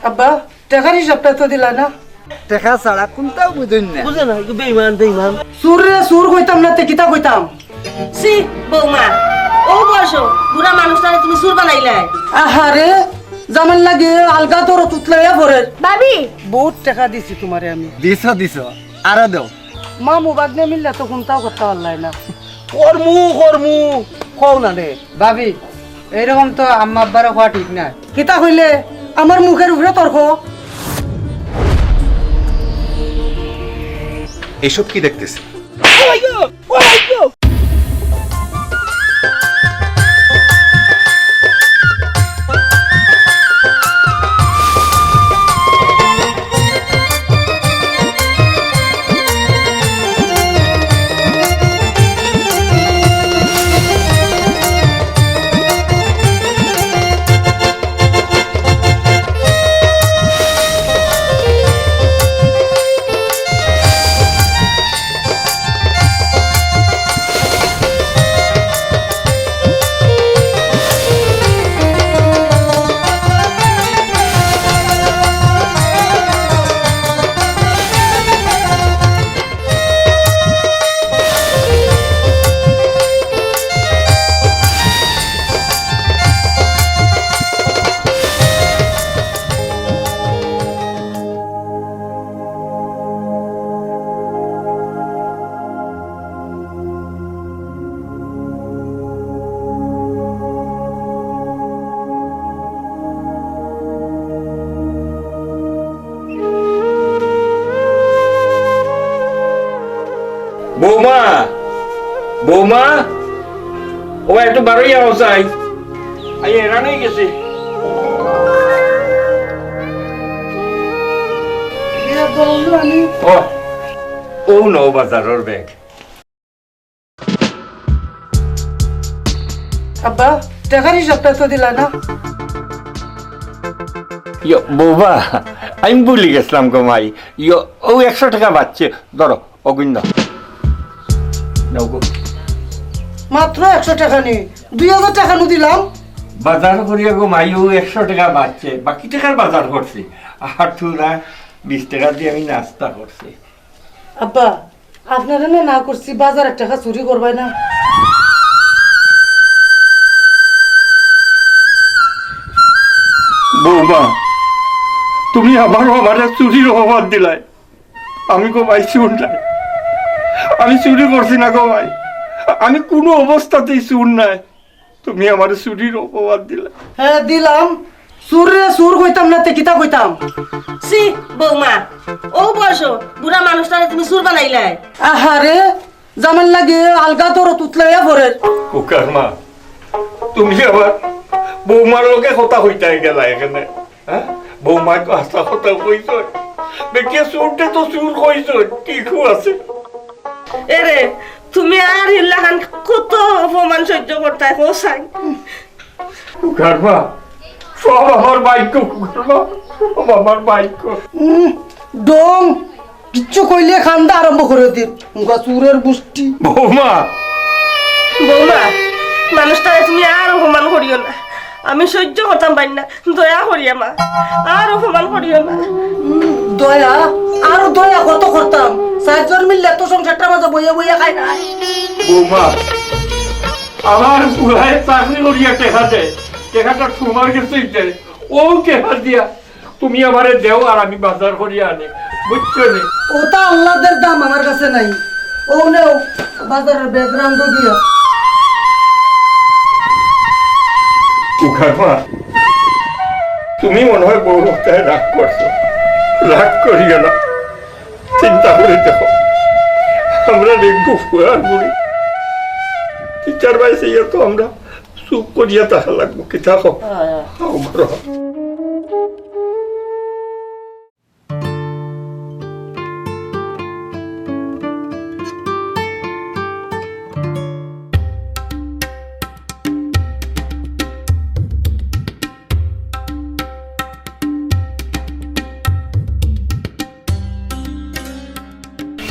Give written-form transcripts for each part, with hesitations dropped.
আব্বা টাকার হিসাবটা তো দিলা না। টাকা ছাড়া কোনটাও বুঝুন না। বুঝে না একটু বেইমান সুর রে সুর কইতাম না তে কিতা কইতাম। সি বৌমা ও বসো বুড়া মানুষটারে তুমি সুর বানাইলাই। আহারে জামান লাগে আলগা তোর তুতলাইয়া ভরে। ভাবি বহুত টাকা দিছি তোমারে আমি। দিছ আর দেও। মা মুবাগনে মিললে তো কোনটাও করতে পারলাই না। করমু কও না রে ভাবি এইরকম তো আম্মা আব্বারও হওয়া ঠিক না। কিতা কইলে আমার মুখের উপরে তর্ক। এসব কি দেখতেছি? বৌমা বৌমা ও একটু বারোই আও চাই আই এরানেই গেছে। ও নৌ বাজারের ব্যাগ। আব্বা টাকার হিসাবটা তো দিলা না। বৌমা আমি ভুলে গেছিলাম গো মাই। ও 100 টাকা বাচ্চে ধরো অগুন্দ মাত্র 100 টাকা নেই 2000 টাকা নু দিলাম। বাজার করিয়া গো মাই ও 100 টাকা বাচ্চে বাকি টাকার বাজার করছি আর তুরা 20 টাকা দিয়ে আমি নাস্তা করছি। আব্বা আপনারা না করছি বাজারের টাকা চুরি করবাই না। বৌমা তুমি আবারও আমার চুরির অপবাদ দিলাই। আমি গো ভাই চুর নাই, আমি চুরি করছি না গো ভাই, আমি কোনো অবস্থাতেই চুর নাই। তুমি আমার চুরির অপবাদ দিলা। হ্যাঁ দিলাম। সুর রে সুর কইতাম না তে কিতা কইতাম। সি বৌমা ও বসো বুড়া মানুষটারে তুমি সুর বানাইলাই। আহারে জামান লাগে আলগা তোর তুতলাইয়া ভরে। কুকার মা তুমি আবার বৌমার লোকে কথা হইতে গেলা এখানে। হ্যাঁ বৌমা তো আসা কথা কইছ বেটিয়া চুরটে তো চুর কইছ ঠিক আছে। এরে তুমি আর হিল্লাখান কত অপমান সহ্য করতে কোসাই। কুকার মা সব আমার বাইক কুকার মা সব আমার বাইক। ডং কিচ্ছু কইলে খান্দা আরম্ভ করে দিন চুরের বুষ্টি। বৌমা বৌমা মানুষটারে তুমি আর অপমান করিও না, আমি সহ্য করতাম পারি না। দয়া করিয়া মা আর অপমান করিও না। দয়া আরো দয়া কত করতাম। 4 জন মিললে তো সংসারটা মাঝে বইয়া বইয়া খাই না। বৌমা আমার পুরায় চাকরি করিয়া টেকা দেয়, টেকাটা তোমার কাছে দেয়। ও টেকা দিয়া তুমি আমারে দেও আর আমি বাজার করিয়া আনি, বুঝছো নি? ওটা আল্লাহদের দাম আমার কাছে নাই। ও নেও বাজারের ব্যাকগ্রাউন্ড গিয়া। কুকারমা তুমি মনে হয় বউ হত্যায় রাগ করছো। রাগ করিয়া না, চিন্তা করে দেখো আমরা দেখবো ফুয়ার বুড়ি 3-4 বয়সে তো আমরা চুপ করিয়া তাহা লাগবো কি থাকো।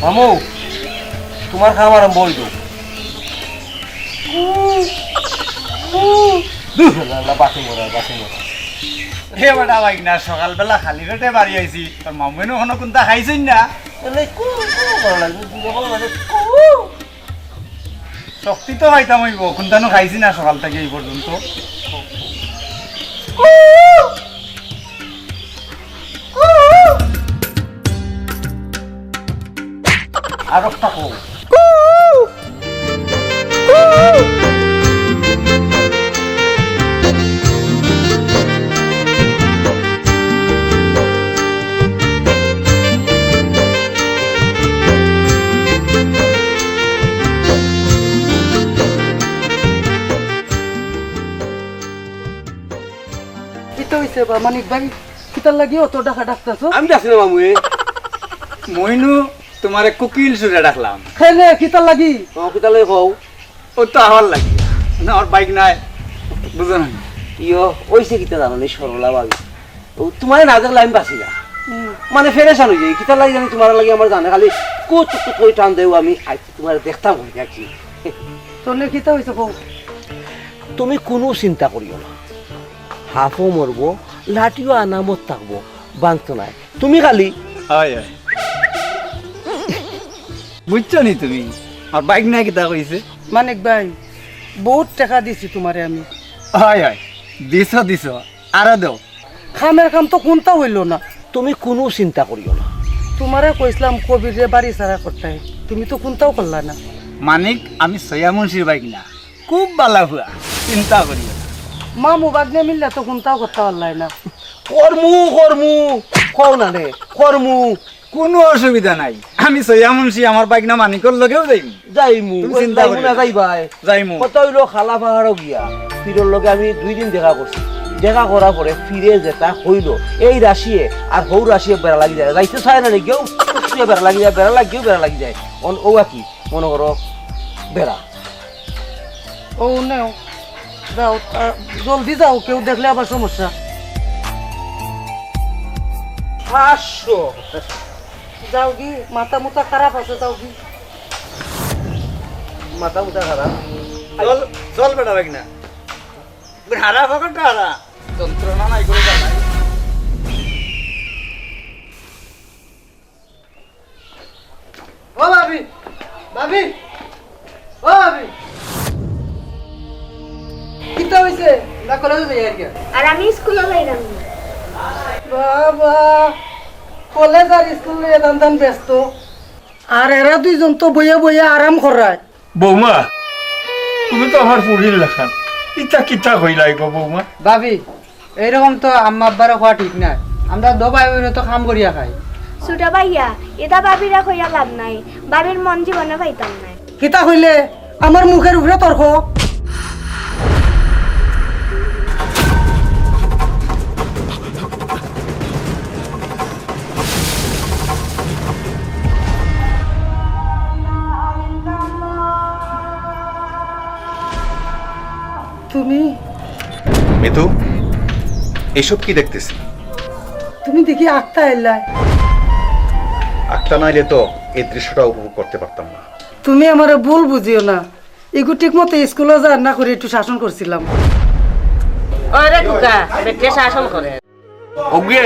মামু তোমার খাবার আমি বলবো বাসি মোড়া রে বেটা বাইক না সকালবেলা খালি পেটে বাড়ি আইছি তোর মামুনো কোনো কোনটা খাইছিস না এলে কু কু করা লাগবে দুটো বল মানে কু শক্তি তো হইতাম হইব কোনটানো খাইছি না সকাল থেকে এই পর্যন্ত আর একটা কো কিতা হইছে বা মানিক ভাই কিতার লাগি অত ডাকা ডাকতাছো আমি যাচ্ছি না মামু মইনু তোমারে কুকিল সুরে ডাকলাম খেলে কিতার লাগি কিতালে কও ও তো আমার লাগি না ওর বাইক নাই বুঝো না ইয়ো ওইসে কিতা জানো নি সরলা ভাবি ও তোমার না দেখলে আমি বাসি না মানে ফেরেশান হয়ে যাই কিতা লাগি জানি তোমার লাগি আমার জানে খালি কুচ কুচ কই টান দেও আমি তোমার দেখতাম হই যাচ্ছি তোলে কিতা হইছে কও তুমি কোনো চিন্তা করিও না হাফও মরবো লাঠিও আনামত থাকবো বাঁচতো নাই তুমি খালি হয় হয় বুঝছো নি তুমি আর বাইক নাই কিতা কইছে মানিক ভাই বহুত টাকা দিছি তোমারে আমি হয় হয় দিছ আরো দেও খামের কাম তো কোনটা হইল না তুমি কোনো চিন্তা করিও না তোমারে কইছিলাম কবির রে বাড়ি সারা করতে তুমি তো কোনটাও করলা না মানিক আমি সয়া মুন্সির বাইক না খুব বালা হুয়া চিন্তা করি মামু বাগনে মিললে তো কোনটাও করতে পারলাই না কর্মু কর্মু কও না রে কর্মু কোনো অসুবিধা নাই আমি সয়া মুন্সি আমার বাইক না মানিকর লগেও যাইম যাইমু তুমি চিন্তা যাইমু করিও না না। যাইবাই যাইমু কত হইলো খালা পাহাড়ও গিয়া ফিরোর লগে আমি 2 দিন দেখা করছি দেখা করার পরে ফিরে যেটা হইল এই রাশিয়ে আর হৌ রাশিয়ে বেড়া লাগি যায় যাইতে চায় না রে কেউ শুয়ে বেড়া লাগি যায় বেড়া লাগি যায় ও কি মনে করো বেড়া ও নেও যাও জলদি যাও কেউ দেখলে আবার সমস্যা 500 যাও কি মাথা মুথা খারাপ আছে যাও কি মাথা মুথা খারাপ চল চল বেটা বাইক না হারা ফাঁকটা হারা যন্ত্রণা নাই করে জানাই ও ভাবি ভাবি ও ভাবি কিতা হইছে না কলেজে যাই আর কি আর আমি স্কুলে যাইলাম না। বাবা কলেজ আর স্কুলে দান ব্যস্ত আর এরা দুইজন তো বইয়া বইয়া আরাম করায় বৌমা তুমি তো আমার পুরীর লেখান ইটা কিতা হইলাই গো বৌমা ভাবি এইরকম তো আম্মা আব্বারও খাওয়া ঠিক না আমরা দবাই তো কাম করিয়া খাই ছোটা ভাইয়া এটা বাবিরা কইয়া লাভ নাই বাবির মন জীবনে পাইতাম নাই কিতা হইলে আমার মুখের উপরে তর্ক তুমি মিতু এসব কি দেখতেছি তুমি দেখি আটটা এলাই আটটা নাইলে তো এই দৃশ্যটা উপভোগ করতে পারতাম না তুমি আমার ভুল বুঝিও না এগু ঠিক মতো স্কুলে যা না করে একটু শাসন করছিলাম ওরে কুকা বেটে শাসন করে ওকে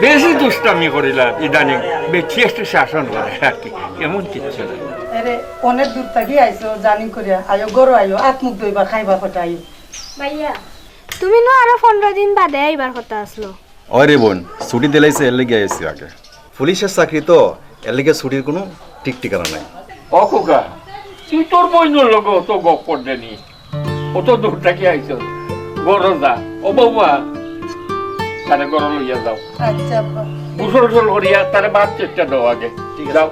বেশি দুষ্টামি করিলাম ইদানিং বেশি একটু শাসন করে আর কি এমন কিচ্ছু না আরে অনেক দূর থাকি আইছো জানি করিয়া আয়ো গরো আয়ো আত্মুখ দইবার খাইবার কথা আয়ো ভাইয়া তুমি নো আরো 15 দিন বাদে আইবার কথা আসলো ওই রে বোন ছুটি দিলাইছে এর লেগে আইসি আগে পুলিশের চাকরি তো এর লেগে ছুটির কোনো ঠিক ঠিকানা নাই ও খোকা তুই তোর বইনোর লোক অত গপ করতে নি অত দূর থেকে আইছ গরো যা ও বৌমা তারে গরো লইয়া যাও আচ্ছা আব্বা। গুসল টুসল করিয়া তারে ভাত চেষ্টা দাও আগে ঠিক যাও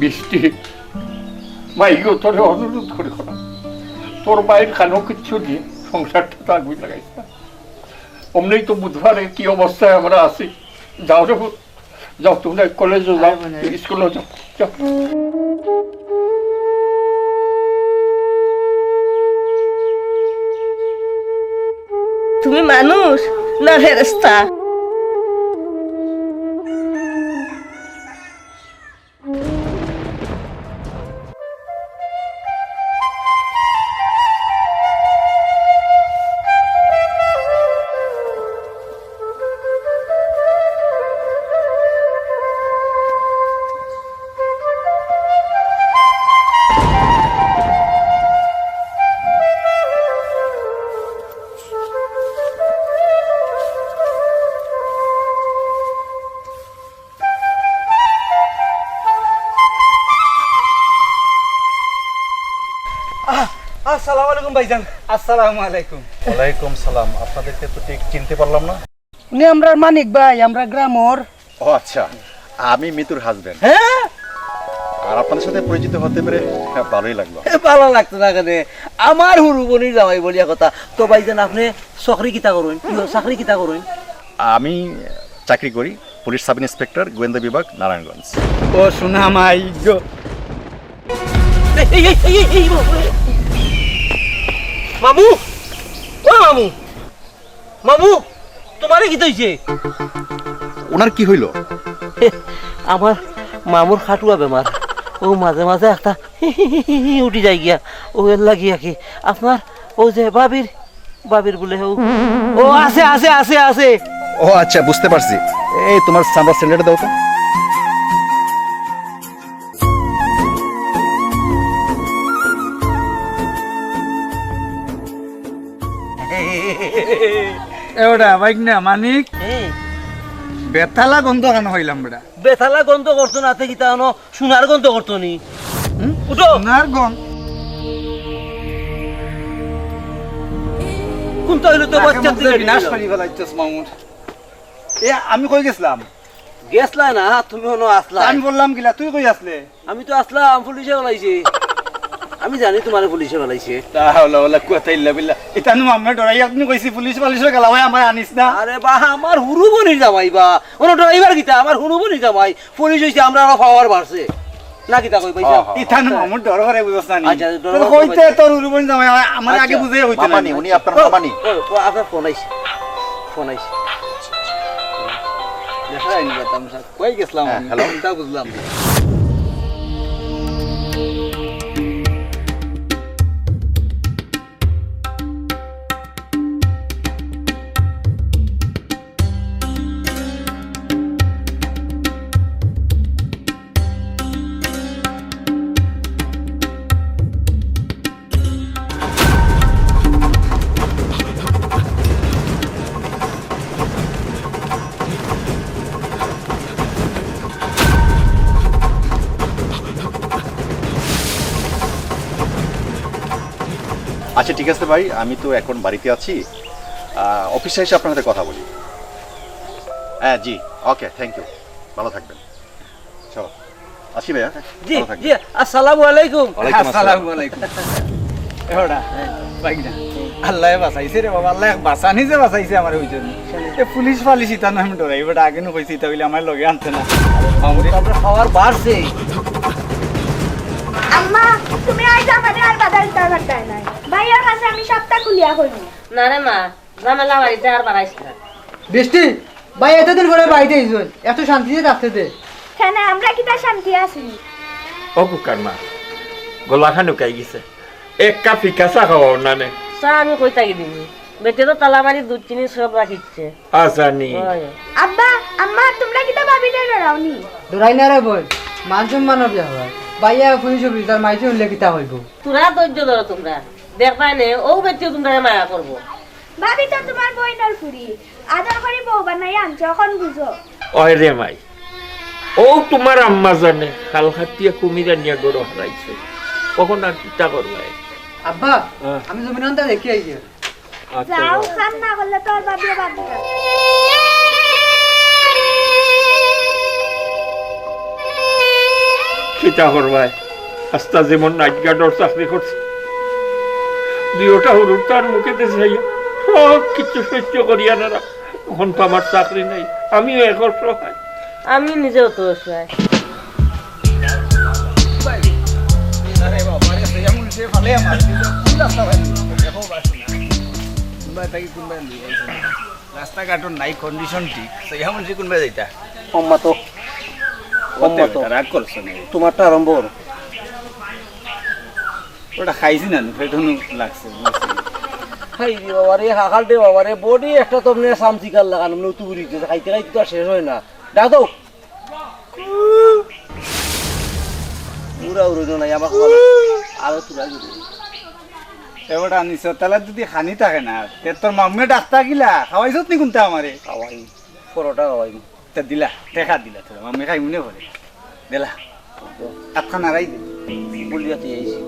বৃষ্টি মাইকেও তোরে অনুরোধ করে না তোর মায়ের খানো কিচ্ছু দিয়ে সংসারটা তো আগুন লাগাইছ না অমনি তো বুধবারে কি অবস্থায় আমরা আছি যাও রে বোন, যাও তোমরা কলেজে যাও স্কুলে যাও যাও তুমি মানুষ না ফেরেশতা আলাইকুম ভাইজান। আসসালামু আলাইকুম। ওয়ালাইকুম সালাম। আপনাদেরকে তো ঠিক চিনতে পারলাম না। উনি আমরা মানিক ভাই, আমরা গ্রামর। ও আচ্ছা, আমি মিতুর হাজবেন্ড। হ্যাঁ আর আপনাদের সাথে পরিচিত হতে পেরে ভালোই লাগলো। ভালো লাগতো না কেন, আমার হুরু বনির জামাই বলিয়া কথা। তো ভাইজান আপনি চাকরি কিতা করুন? চাকরি কিতা করুন? আমি চাকরি করি পুলিশ সাব ইন্সপেক্টর, গোয়েন্দা বিভাগ, নারায়ণগঞ্জ। ও শোনা মাই গো। মামু, ও মামু, মামু তোমারে কি হইছে? ওনার কি হইল? আমার মামুর খাটুয়া বেমার, ও মাঝে মাঝে একটা উঠি যায় গিয়া, ও এর লাগিয়া কি আপনার ও যে বাবির বলে ও আছে আছে আছে আছে। ও আচ্ছা, বুঝতে পারছি। এই তোমার সাম্বার সিলিন্ডার দাও তো। এওটা বাইক না মানিক, বেতালা গন্ধ কেন হইলাম বেটা? বেথালা গন্ধ করতো না কি তা সোনার গন্ধ করতো নি? উঠো সোনার গন্ধ কোনটা হইলো তো বাচ্চা থেকে বিনাশ করি ফেলাইছস মামুর। এ আমি কই গেছিলাম? গেছলা না তুমি হনো আসলা? আমি বললাম কিলা, তুই কই আসলে? আমি তো আসলাম, পুলিশে বলাইছে। আমি জানি তোমার পুলিশে বলাইছে। তাহলে বলে কথা ইল্লা বিল্লা, ইতানু আমরা ডরাই আপনি কইছি পুলিশ পালিশে গেলা ভাই আমার আনিস না। আরে বাহ, আমার হুরু বনির জামাই বা ওনো ড্রাইভার কিতা, আমার হুরু বনির জামাই পুলিশ হইছে, আমরা পাওয়ার বাড়ছে না কিতা কই পয়সা। ইতানু মামুর ডর করে বুঝছ না? আচ্ছা, ডর তোর করে কইতে তোর উরুবন জামাই আমার আগে বুঝে হইতো না। মামানি, উনি আপনার মামানি। ও আপনার ফোন আইছে, ফোন আইছে। দেখা যায়নি বেতাম স্যার, কই গেছলাম আমি, হ্যালো। তা বুঝলাম। আচ্ছা ঠিক আছে ভাই, আমি তো এখন বাড়িতে আছি, অফিসে এসে আপনার সাথে কথা বলি। হ্যাঁ জি, ওকে, থ্যাংক ইউ, ভালো থাকবেন। চলো আসি ভাইয়া। জি ভালো থাকবেন। জি, আসসালামু আলাইকুম। ওয়ালাইকুম আসসালাম। আসসালামু আলাইকুম। এওটা বাইক না, আল্লাহ বাঁচাইছে রে বাবা, আল্লাহ বাঁচানি যে বাঁচাইছে আমার ওই জন্য। এ পুলিশ পালিশ ইতা না আমি ডরাই বেটা, আগে নো কইছি ইতা হইলে আমার লগে আনতে না। মামুরে আমরা খাওয়ার বাড়ছে। আম্মা তুমি আইজ আমাদের আর বাধা দিতে পারতে নাই। ভাইয়ার কাছে আমি সবটা খুলিয়া কইনি। না রে মা, ঝামেলা বাড়িতে আর বাড়াইস না। বৃষ্টি ভাই এতদিন পরে বাড়িতে আইছুন, এত শান্তিতে থাকতে দে। কেন আমরা কি তা শান্তি আছি? ও কুকার মা, গলা খানো কাই গেছে, এক কাপ ফিকা চা খাওয়াও না নে? চা আমি কই থাকি দিবি, বেটে তো তালা মারি দুধ চিনি সব রাখিচ্ছে। আজানি আব্বা আম্মা তোমরা কি তা ভাবিলে ডরাওনি? ডরাই না রে বোন, মান সম্মানও বিয়া হয়। ভাইয়া পুলিশ অফিসার মাইছে উল্লে কিতা হইব। তোরা ধৈর্য ধরো, তোমরা দেখবাই নে ও বেটিও তোমরা মায়া করবো। ভাবি তো তোমার বইনার ফুরি আদর করে বউ বানাই আনছে, এখন বুঝো। ওই রে মাই, ও তোমার আম্মা জানে কাল হাতিয়া কুমিরা নিয়ে গরু হারাইছে, কখন আর চিন্তা করবে? আব্বা আমি জমিনটা দেখি আইছি। যাও, খান না করলে তো আর ভাবিও বাদ দিবা। চিন্তা করবে, আস্তা যেমন নাইট গার্ডর চাকরি করছে, দুইটা হরুর তার মুখেতে যাইয়া সব কিছু সহ্য করিয়া না, এখন তো আমার চাকরি নাই, আমিও এখন সহায়। আমি নিজেও তো অসহায়। রাস্তাঘাটর নাই কন্ডিশন ঠিক, সেই এমন যে কোনবা যাইতা সম্মত সম্মত। রাগ করছো না? তোমারটা আরম্ভ করো। ওটা খাইছি না, পেটনু লাগছে। খাই রে বাবা রে, হাকাল দে বাবা রে, বডি একটা তো আপনি সামসিকাল লাগানো মানে তুই খাইতে খাইতে তো আর শেষ হয় না। ডাক দাও পুরা উড়ো নাই আমার আরো তুলা এবারটা আনিস তাহলে যদি খানি থাকে না, তে তোর মাম্মে ডাক্তার গিলা খাওয়াইছত নি কোনটা আমারে? খাওয়াই পরোটা খাওয়াই তা দিলা, টেকা দিলা তোর মাম্মে খাই মনে করে দিলা, আটখান আড়াই দে। বলিয়াতে আইছি।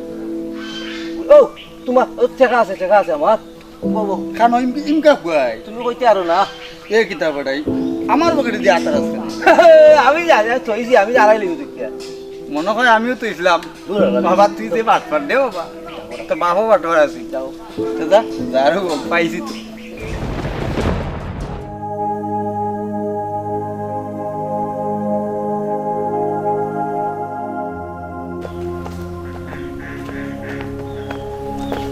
ও তোমার টেকা আছে আমার বউ খানো ইমকা খুয়াই তুমি কইতে আরো না এ কিতাব এটাই আমার পকেটে দিয়ে আটার আছে আমি জানি থইছি আমি জানাই লিখি দেখিয়া মনে হয় আমিও তো ইসলাম বাবা তুই যে বাটপার দে বাবা তোর বাবা বাটপার আছি যাও দাদা যারও পাইছি তো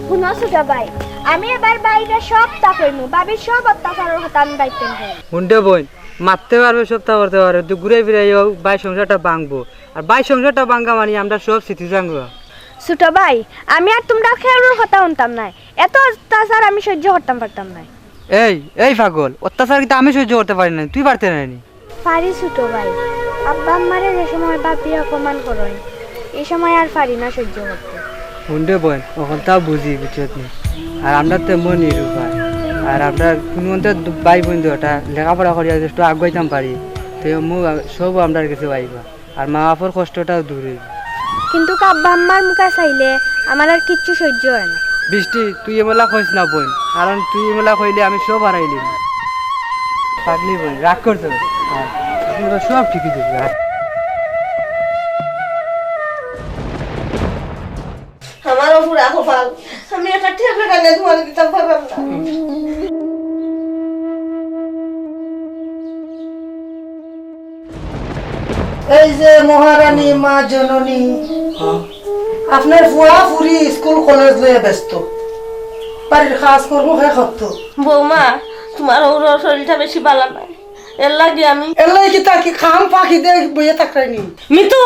শুনো ছোট ভাই আমি এবার বাইরে সব তা কইমু বাবির সব অত্যাচারের কথা আমি দায়িত্ব নেব হুন্ডে বোন মারতে পারবে সপ্তাহ করতে পারবে তো ঘুরে ফিরে বাই সংসারটা ভাঙবো আর বাই সংসারটা ভাঙা মানে আমরা সব স্মৃতি জানবো ছোট ভাই আমি আর তোমরা খেয়ালের কথা শুনতাম না এত অত্যাচার আমি সহ্য করতাম পারতাম না এই পাগল অত্যাচার কিন্তু আমি সহ্য করতে পারি না তুই পারতে নাইনি পারি ছোট ভাই আব্বা আমারে যে সময় বাপি অপমান করেন এই সময় আর পারি না সহ্য করতে হুন্ডে বোন ওখান তা বুঝি বুঝত নি আর আমরা তো মন নিরূপায় আর আমরা কোনো ভাই বন্ধু ওটা লেখাপড়া করি একটু আগাইতাম পারি তো সব আমরা কাছে পাইবা আর মা বাপর কষ্টটাও দূর হইব কিন্তু আব্বা আম্মার মুখে চাইলে আমার আর কিচ্ছু সহ্য হয় না বৃষ্টি তুই এমেলা কইস না বোন কারণ তুই এমেলা কইলে আমি সব হারাইলি পাগলি বোন রাগ করতে সব ঠিকই দেবে আমারও পুরা কপাল আমি একটা ঠেকলে কানে তোমার দিতাম পারলাম না এই যে মহারানী মা জননী আপনার ফুয়া ফুরি স্কুল কলেজ লয়ে ব্যস্ত বাড়ির কাজ করবো হে করতো বৌমা তোমার ওর শরীরটা বেশি ভালো না এর লাগে আমি এলাই কি তা কি খাম পাখি দিয়ে বইয়ে থাকাইনি মিতু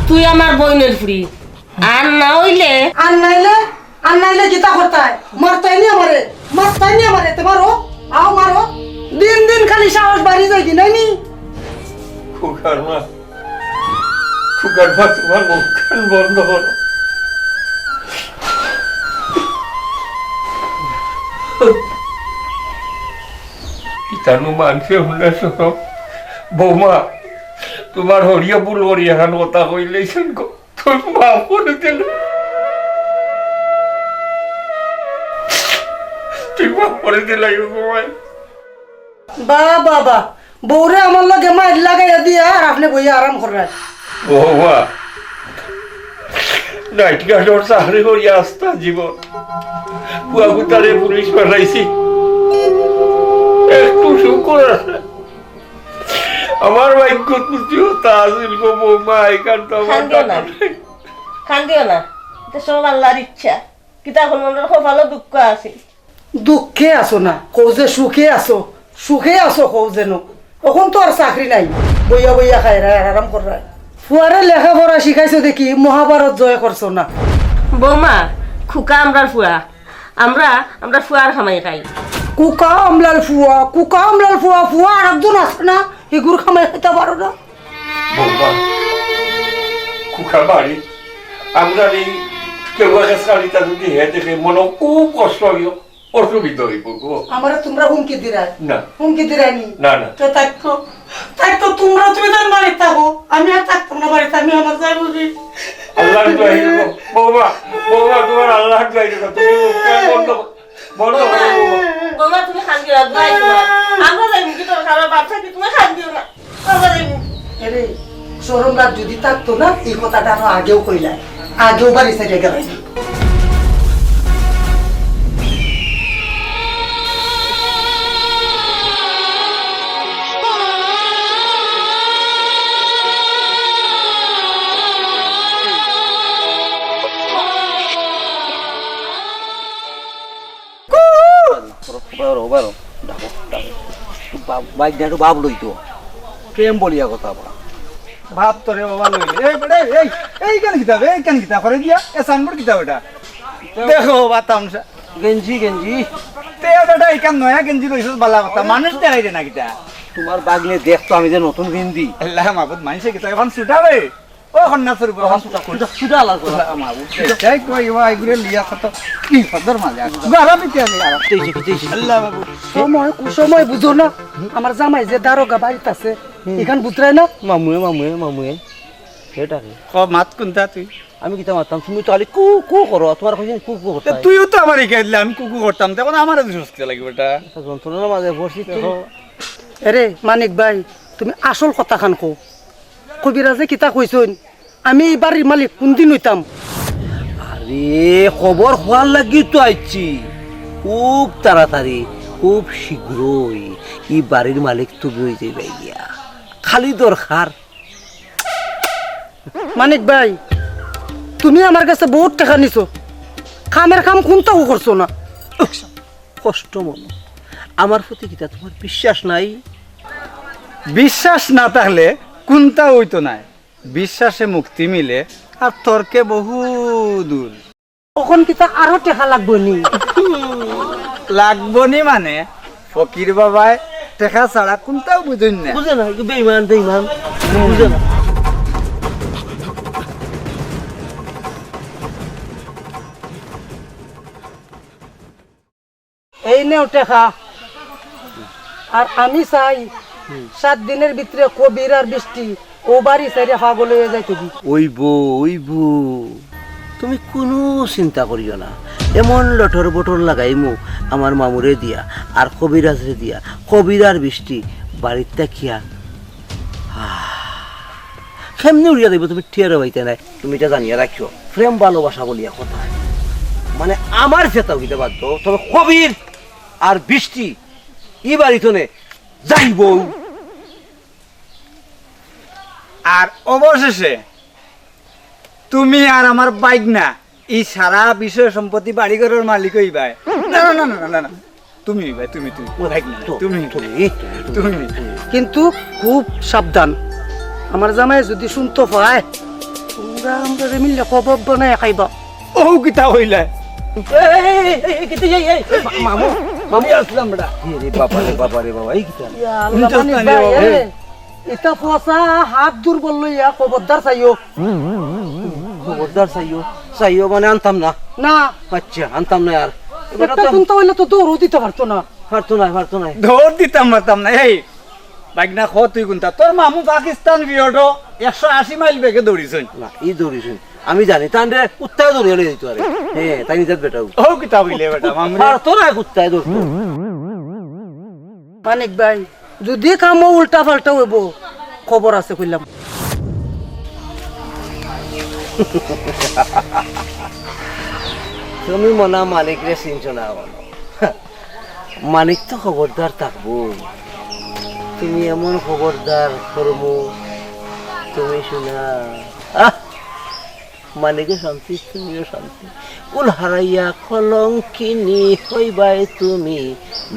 তুই আমার বোনের ফুরি আর না হইলে আর নাইলে গীতা করতায় মারতাইনি আমারে তোমারও আও মারো দিন দিন খালি সাহস বাড়ি যাই দি নাইনি খুকার মা তোমার মুখখান বন্ধ করো ইতানু মানছে হলে সব বৌমা তোমার হরিয়া বুল হরিয়াখান কথা কইলেছেন গো তোর মা করে দিল তুই মা করে দিলাই গো বাবা বউরে আমার লগে মাইর লাগাইয়া দিয়া আর আপনি বইয়া আরাম করায় বৌমা নাইট গার্ডর চাকরি করিয়া আসতা জীবন কুয়াকুতারে পুলিশ পাঠাইছি একটু শুকর আছে আমার ভাগ্য তুচিও তা আসিল গো বৌমা এখান তো আমার কান্দিও না এটা সব আল্লাহর ইচ্ছা কিতা এখন মনের খুব ভালো দুঃখ আছে দুঃখে আসো না কৌ যে সুখে আসো কৌ যেন এখন তো আর চাকরি নাই বইয়া খাই আরাম করায় ফুয়ারে লেখাপড়া শিখাইছো দেখি মহাভারত জয় করছো না বৌমা খুকা আমরার ফুয়া আমরা ফুয়ার খামাই খাই কুকা আমলাল ফুয়া আর একজন আছে না এগুর খামাই খাইতে পারো না বৌমা খুখা বাড়ি আমরা এই কেউ শাড়িটা যদি হে দেখে মনে খুব কষ্ট হইব অসুবিধা হইব গো আমারে তোমরা হুমকি দিরাই না হুমকি দিরাইনি না তো তাই তো তোমরা তুমি তার বাড়িতে থাকো আমি আর থাকতাম না বাড়িতে আমি আমার যাই বুঝি আল্লাহ দোয়াই দেবো বৌমা তোমার আল্লাহ দোয়াই দেবো তুমি বন্ধ করো বৌমা তুমি খান্দিও না দোয়াই তোমার আমরা জানি কি তোর খারাপ বাচ্চা কি তুমি খান্দিও না আমরা জানি এরে শরমরাজ যদি থাকতো না এই কথাটা আরো আগেও কইলাই আগেও বাড়ি ছেড়ে গেল বাইক একটু বাপ লইতো প্রেম বলিয়া কথা বলা ভাব তোরে বাবা লইলে এই কেন কিতাব করে দিয়া এ সাইনবোর্ড কিতাব এটা দেখো বাবা তামসা গেঞ্জি তে ওটা এই কাম নয়া গেঞ্জি লইছস বালা কথা মানুষ দেখাই দে না কিতা তোমার বাগলে দেখতো আমি যে নতুন গেঞ্জি আল্লাহ মাহবুব মানছে কিতা এখন ছুটাবে ও কন্যাসুর উপর এখন সুদা আলাদা আল্লাহ মাহবুব চাই কই ওয়া এগুলো লিয়া কত কি ফদর মাঝে গারা পিতে আমি আল্লাহ মাহবুব সময় বুঝো না আমার জামাই যে দারোগা বাড়িতে আছে এখান বুতরাই না মামুয়ে সেটা কি ক মাত কোনটা তুই আমি কিতা মারতাম তুমি তো খালি কু কু করো তোমার কাছে কু কু করতে হয়। তুইও তো আমার শিখাই দিলে আমি কুকু করতাম তখন আমার সুস্থ লাগবে এটা যন্ত্রণার মাঝে বসি তো আরে মানিক ভাই তুমি আসল কথা খান কো কবিরাজে কিতা কইছইন আমি এই বাড়ির মালিক কোনদিন হইতাম আরে খবর হওয়ার লাগি তো আইছি খুব তাড়াতাড়ি খুব শীঘ্রই এই বাড়ির মালিক তুমি হয়ে যাবে গিয়া খালি দরকার মানিক ভাই তুমি আমার কাছে বহুত টাকা নিছো কামের কাম কোনটাও করছো না কষ্ট মনে আমার প্রতি কিতা তোমার বিশ্বাস নাই বিশ্বাস না থাকলে কোনটা হইতো নাই বিশ্বাসে মুক্তি মিলে আর তর্কে বহু দূর তখন কিতা আরো টাকা লাগবে নি লাগবনি মানে ফকির বাবায় টেকা ছাড়া কোনটাও বুঝুন না বুঝে না বেইমান বেইমান বুঝে না এই নেও টাকা আর আমি চাই 7 দিনের ভিতরে কবির আর বৃষ্টি ও বাড়ি সাইডে পাগল হয়ে যাইতে দি ওইবো তুমি কোনো চিন্তা করিও না এমন লটর বটর লাগাইমু আমার মামুরে দিয়া আর কবিরাজরে দিয়া কবির আর বৃষ্টি বাড়ির তাকিয়া কেমনি উড়িয়া দেব তুমি টের হইতে নাই তুমি এটা জানিয়া রাখিও প্রেম ভালোবাসা বলিয়া কথা মানে আমার চেতাও দিতে বাধ্য তবে কবির আর বৃষ্টি ই বাড়িতে যাইব আর অবশেষে তুমি আর আমার বাইক না এই সারা বিষয় সম্পত্তি বাড়িঘরের মালিক হইবাই না না না না না না তুমি হইবাই তুমি তুমি বাইক না তুমি তুমি কিন্তু খুব সাবধান আমার জামাই যদি শুনতে পায় তোমরা আমরা মিললে খবর বানায় খাইবা ও কিতা হইলা মামু মামু আসলাম বেটা বাবা রে বাবা এই কিতা এটা ফসা হাত দুর্বল লইয়া খবরদার চাইও খবরদার চাইও মানে আনতাম না না আচ্ছা আনতাম না আর একটা শুনতে হইলে তো দৌড়ও দিতে পারতো না পারতো না ধর দিতাম মারতাম না এই বাইক না খো তুই কোনটা তোর মামু পাকিস্তান বিয়টো 180 মাইল বেগে দৌড়িছন না এই দৌড়িছুন আমি জানি তান্ডে কুত্তায় দৌড়িয়ে লই দিত আরে হ্যাঁ তাই নিজের বেটা ও কিতা হইলে বেটা মামু পারতো না কুত্তায় দৌড়তো মানিক ভাই যদি কাম উল্টা পাল্টা হইব খবর আছে কইলাম তুমি মনা মালিক রে চিনছো না মালিক তো খবরদার থাকবো তুমি এমন খবরদার করবো তুমি শোনা মালিকে শান্তি তুমিও শান্তি কুল হারাইয়া কলঙ্কিনী হইবাই তুমি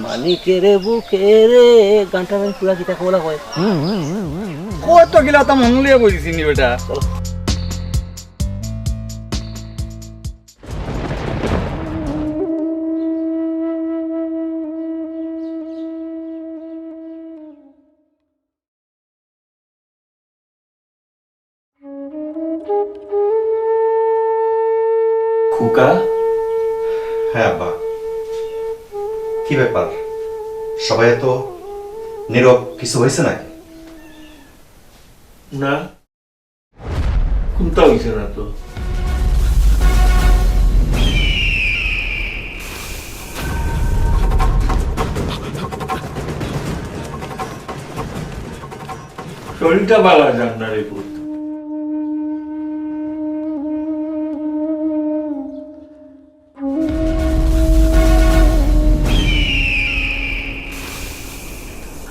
মালিকের বুকেরে গানটা আমি পুরা কিতা খবলা কয় কত গিলা তা মঙ্গলিয়া বলিছি নি বেটা খুকা হ্যাঁ আব্বা কি ব্যাপার সবাই এত নীরব কিছু হয়েছে নাকি না কোনটা হইছে না তো শরীরটা ভালো যান না রে পুত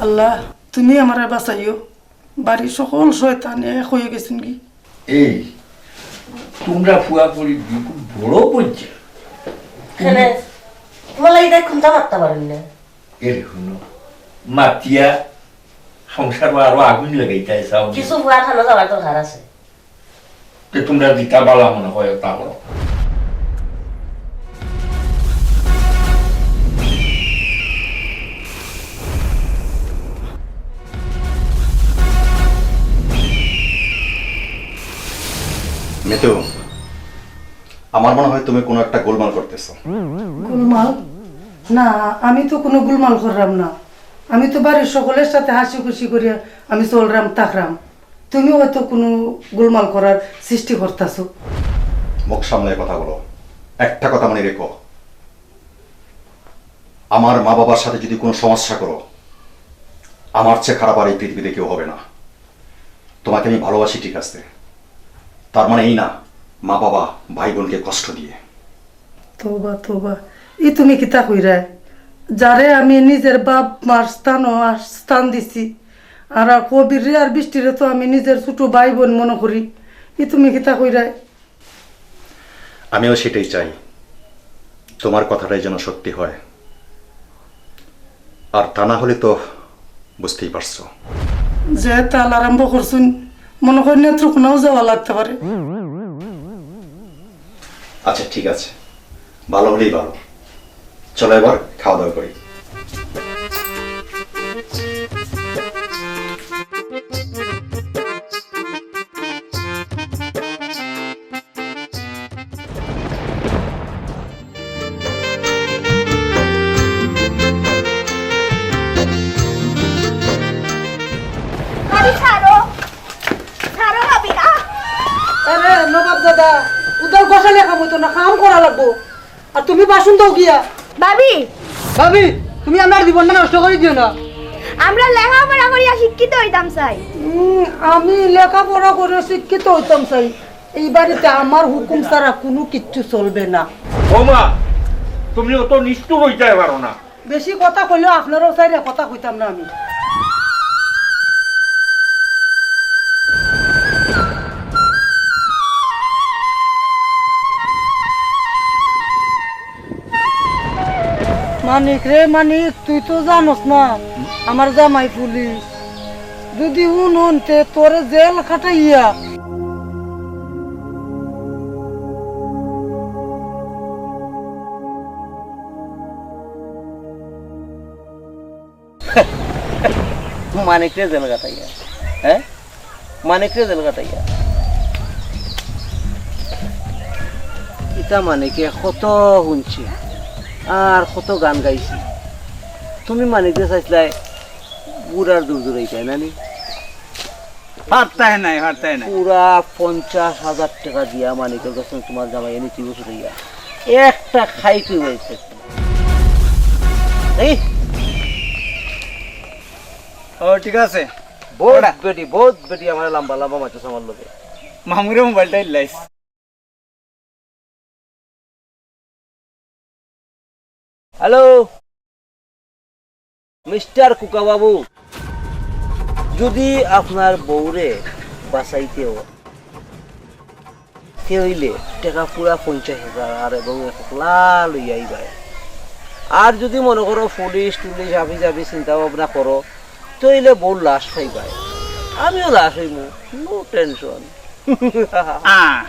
আল্লাহ তুমি আমারে বাঁচাইও বাড়ির সকল শয়তান এক হয়ে গেছেন কি এই তোমরা ফুয়া করি খুব বড় পড়ছে তোমার লাগি দেখ কোনটা মারতে পারেন না এর শুনো মাতিয়া সংসার আরো আগুন লাগাইতে চাও কিছু ভুয়া খানো যাওয়ার দরকার আছে যে তোমরা দিতা বালা মনে হয় তা করো মিতু আমার মনে হয় তুমি কোনো একটা গোলমাল করতেছো গুলমাল না আমি তো কোনো গুলমাল করলাম না আমি তো বাড়ির সকলের সাথে হাসি খুশি করিয়া আমি চলরাম তাকরাম তুমি হয়তো কোনো গোলমাল করার সৃষ্টি করতেছো মুখ সামলায় কথা বলো। একটা কথা মনে রেখো, আমার মা বাবার সাথে যদি কোনো সমস্যা করো, আমার চেয়ে খারাপ আর এই পৃথিবীতে কেউ হবে না। তোমাকে আমি ভালোবাসি ঠিক আছে, তার মানে এই না মা বাবা ভাই বোনকে কষ্ট দিয়ে। তোবা তোবা, ই তুমি কিতা কইরা? যারে আমি নিজের বাপ মার স্থান দিছি, আর কবির আর বৃষ্টিরে তো আমি নিজের ছোট ভাই বোন মনে করি। ই তুমি কিতা কইরা? আমিও সেটাই চাই, তোমার কথাটাই যেন সত্যি হয়। আর তা না হলে তো বুঝতেই পারছো। যে তাল আরম্ভ করছুন, মনে করি নেত্রকোনাও যাওয়া লাগতে পারে। আচ্ছা ঠিক আছে, ভালো হলেই ভালো। চলো এবার খাওয়া দাওয়া করি। আরে নবাব দাদা, উদার গোসালে খাবো তো না, কাম করা লাগবো। আর তুমি বাসন দাও গিয়া। ভাবি, ভাবি তুমি আমার জীবনটা নষ্ট করে দিও না। আমরা লেখাপড়া করিয়া শিক্ষিত হইতাম চাই। আমি লেখাপড়া করে শিক্ষিত হইতাম চাই। এই বাড়িতে আমার হুকুম ছাড়া কোনো কিচ্ছু চলবে না। বৌমা, তুমি অত নিষ্ঠুর হইতে পারো না। বেশি কথা কইলেও আপনারও চাইলে কথা কইতাম না আমি। মানিক রে মানিক, তুই তো জানোস না আমার জামাই পুলিশ। যদি উনতে তোরে জেল খাটাইয়া মানিকরে জেল কাটাইয়া, হ্যাঁ মানিকরে জেল কাটাইয়া। ইটা মানিকে কত শুনছি আর কত গান গাইছি। তুমি মানিকরে চাইছিলাই বুড়ার দূর দূর এইটাই নানি। পারতাই নাই। পুরা 50,000 টাকা দিয়া মানিকের কাছে তোমার জামাই এনে 3 বছর হইয়া একটা খাই কি হয়েছে। এই ও ঠিক আছে, বহুত বেটি আমার লম্বা লম্বা মাছ আমার লোকে। মামুরে মোবাইলটা লাইস। হ্যালো মিস্টার কুকা বাবু, যদি আপনার বউরে বাঁচাইতেও হইলে টাকা পুরা 50,000 আর এবং লইয়া আইবাই। আর যদি মনে করো পুলিশ টুলিশ হাবি যাবি চিন্তা ভাবনা করো, তইলে বউ লাশ খাইবাই। আমিও লাশ হইব, নো টেনশন। হ্যাঁ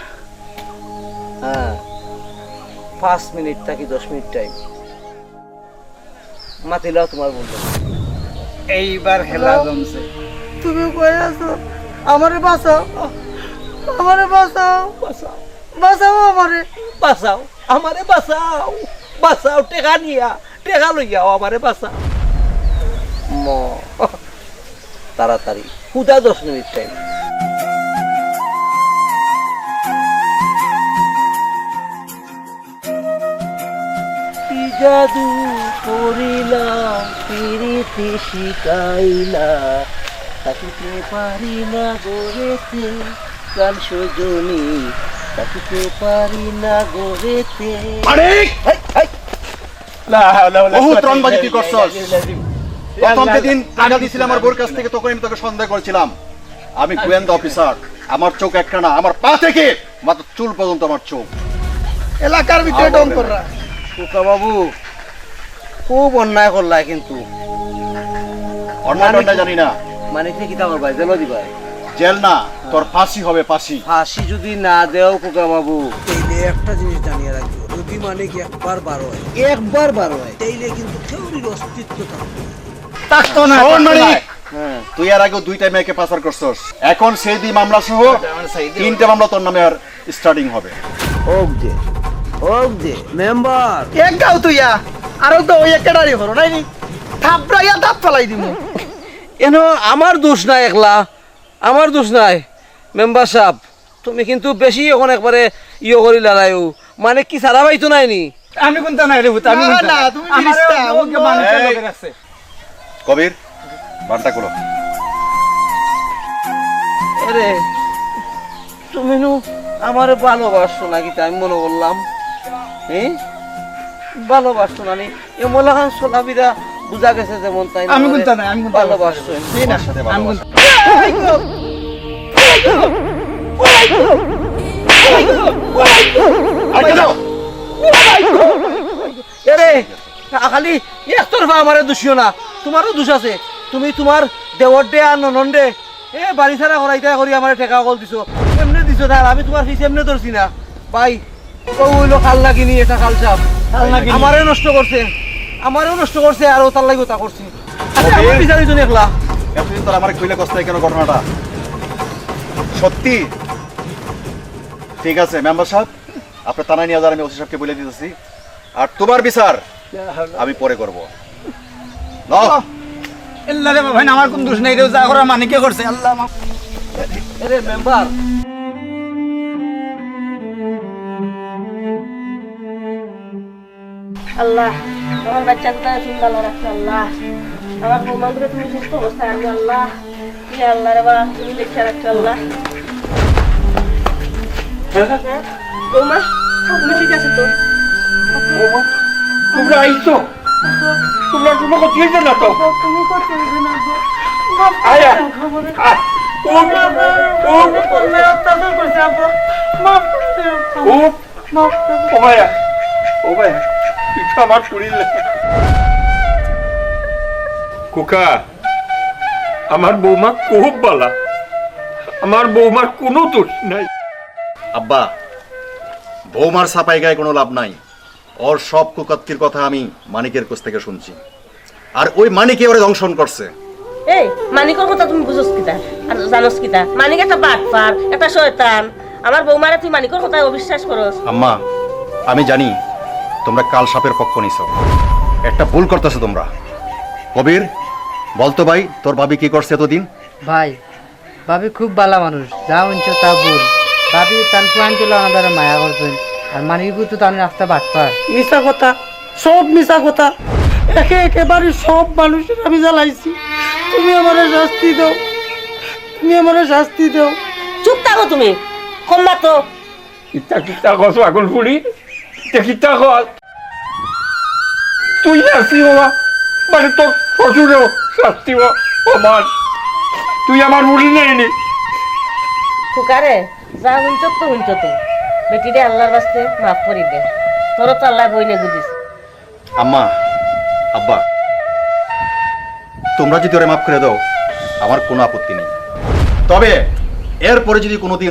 5 মিনিট থাকি 10 মিনিট টাইম মাতিলাও তোমার বলবো। এইবার খেলা জমছে। তুমি কই আছো? আমারে বাঁচাও, আমারে বাঁচাও, বাঁচাও বাঁচাও আমারে। বাঁচাও আমারে বাঁচাও, বাঁচাও টেকা নিয়া, টেকা লইয়াও আমারে বাঁচাও। তাড়াতাড়ি হুদা 10 মিনিট টাইম। কি জাদু করিলা পিরিতি শিকাইলা, থাকিতে পারি না গড়েতে গান সজনী, থাকিতে পারি না গড়েতে। বহুত রংবাজি তুই করছস। প্রথম যেদিন টাকা দিছিলাম আমার বোর কাছ থেকে, তখন আমি তোকে সন্দেহ করেছিলাম। আমি গোয়েন্দা অফিসার, আমার চোখ একটা না, আমার পা থেকে মাত্র চুল পর্যন্ত আমার চোখ। এলাকার ভিতরে ডং কররা। কুকা বাবু খুব অন্যায় করলাই, কিন্তু অন্যায় জানি না। মানে কি তা করবাই, জেল দিবাই? জেল না, তোর ফাঁসি হবে, ফাঁসি। ফাঁসি যদি না দেও কুকা বাবু, তাইলে একটা জিনিস জানিয়ে রাখবো, যদি মানে কি একবার বার হয় তাইলে কিন্তু কেউরির অস্তিত্ব থাকবে। তুই আর আগে 2টা মেয়েকে পাচার করছস, এখন সেই দি মামলা সহ 3টে মামলা তোর নামে আর স্টার্টিং হবে। ওক দে মেম্বার এক গাও তুইয়া আর তো ওই একেডারি হলো নাই নি, থাপড়াইয়া দাঁত ফেলাই দিমু। এন আমার দোষ নাই, একলা আমার দোষ নাই। মেম্বার সাহেব তুমি কিন্তু বেশি এখন একবারে ইয়ে করি লালাইও মানে কি সারা পাইতো নাই নি আমি কোনটা নাই রে ভূত আমি না, কোনটা না, তুমি ফিরিস্তা, ওকে মানুষের লোকের আছে কবির বানটা করো। আরে তুমি নু আমার ভালোবাসছো নাকি তাই আমি মনে করলাম হ্যাঁ ভালোবাসছো না নি এ মোলাখান সোলাবিরা বুঝা গেছে যেমন তাই আমি কোনটা নাই আমি কোনটা ভালোবাসছো এই না সাথে আমি ভালোবাসো। কোনটা আরে খালি একতরফা আমারে দোষিও না তোমারও দোষ আছে তুমি তোমার দেওয়ার ডে আর ননন্দে এ বাড়ি ছাড়া করাইতে করি আমার টেকা কল দিছো এমনি দিছো না আমি তোমার ফিস এমনি ধরছি না ভাই ও হইলো খাল লাগিনি এটা খাল চাপ আমারও নষ্ট করছে আর ও তার লাগি তা করছি আচ্ছা, আমার বিচারি জন্য একলা এতদিন তোর আমার কইলে কষ্ট হয় কেন ঘটনাটা সত্যি? ঠিক আছে মেম্বার সাহেব, আপনি থানায় নিয়ে যান, আমি ওসি সাহেবকে বলে দিতেছি। আর তোমার বিচার আমি পরে করব। নাও আল্লাহ রে ভাই আমার কোন দোষ নাই রে যা করার মানিকে করছে আল্লাহ মাফ আরে মেম্বার আল্লাহ আমার বাচ্চাটা তুমি ভালো রাখছো আল্লাহ আমার বৌমাগুলো তুমি সুস্থ অবস্থায় আনবে আল্লাহ ইয়া আল্লাহ রে বা তুমি দেখে রাখছো আল্লাহ বৌমা তুমি ঠিক আছে তো তোমরা আইছো, তোমরা তোমাকে দিয়েছে না তো তুমি করতে হবে না আয়া খোকা, আমার বৌমা খুব বালা, আমার বৌমার কোনো দোষ নাই। আব্বা, বৌমার ছাপাই গায়ে কোনো লাভ নাই। ওর সব কুকত্তির কথা আমি মানিকের কাছ থেকে শুনছি, আর ওই মানিকে ওরে দংশন করছে। এই মানিকর কথা তুমি বুঝোস কিতা আর জানোস কিতা? মানিক একটা বাটপার, একটা শয়তান। আমার বৌমারে তুই মানিকর কথা অবিশ্বাস করস? আম্মা, আমি জানি তোমরা কাল সাপের পক্ষ নিছো, একটা ভুল করতেছো তোমরা। কবির, বলতো ভাই তোর ভাবি কি করছে এতদিন? ভাই ভাবি খুব ভালো মানুষ, যা উনছো তা ভুল। ভাবি তান প্লান ছিল আমাদের মায়া করছেন, আর মানিকু তো তার রাস্তা বাটপার। মিশা কথা, সব মিশা কথা, একেবারে সব মানুষের আমি জ্বালাইছি। তুমি আমার শাস্তি দাও, তুমি আমার শাস্তি দাও। চুপ থাকো তুমি, কম্বা তো। কিতা কিতা কস আগুন ফুড়ি, কিতা কস তুই আসি বাবা, মানে তোর শ্বশুরেও শাস্তি আমার, তুই আমার মুড়ি নেয়নি। খুকারে যা হুঞ্চ তো হুঞ্চ তো, বেটিরে আল্লাহর বাস্তে মাফ করি দে, তোর তো আল্লাহ বইনে বুঝিস। আম্মা, আব্বা, তোমরা যদি ওরে মাফ করে দাও আমার কোনো আপত্তি নেই, তবে এরপরে যদি কোনোদিন